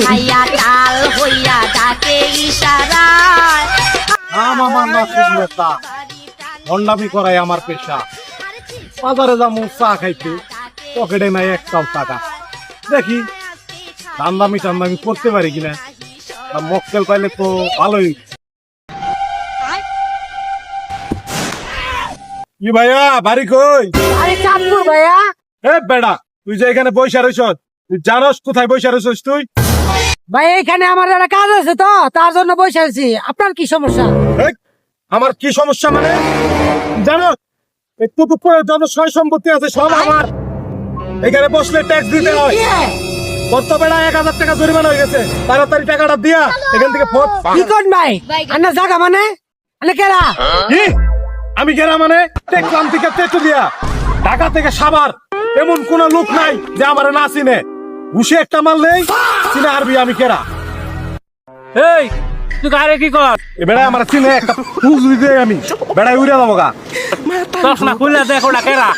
ভাইয়া কাল হইয়া ডাকে ইশারায় আমার নসিব নেতা ভণ্ডামি করাই আমার পেশা। বাজারে যাবো চা খাইতে, পকেটে নাই একটাও টাকা। দেখি দান্দামি টান্দামি করতে পারি কিনা, মক্কেল পাইলে তো ভালোই। কি ভাইয়া বাড়ি কই? আরে চাঁদপুর ভাইয়া। এ বেড়া, তুই যে এখানে বইসা রইছ, তুই জানোস কোথায় বইসা রইছস তুই? ভাই এখানে আমার একটা কাজ আছে তো, তার জন্য বসে আছি। আপনার কি সমস্যা? এই, আমার কি সমস্যা মানে জানো? একটু যত সয় সম্পত্তি আছে সব আমার। এখানে বসলে ট্যাক্স দিতে হয়। কত বেড়া 1000 টাকা জরিমানা হয়ে গেছে, তাড়াতাড়ি টাকাটা দিয়া এখান থেকে ফোট। কি কোন ভাই? আন্না জায়গা মানে আন্না কেরা? কি আমি গেরা মানে টেকলাম থেকে তেতুলিয়া, ঢাকা থেকে সাভার, এমন কোন লোক নাই যে আমার না চিনে। ঘুষে একটা মারলেই চিনে আরবি আমি কেরা। এই তুই কারে কি কর? এ বেড়া আমার চিনে একটা ফুজুরি দেই আমি, বেড়াই উড়ে যাবো গা। চশমা খুলে দেখো না কেরা।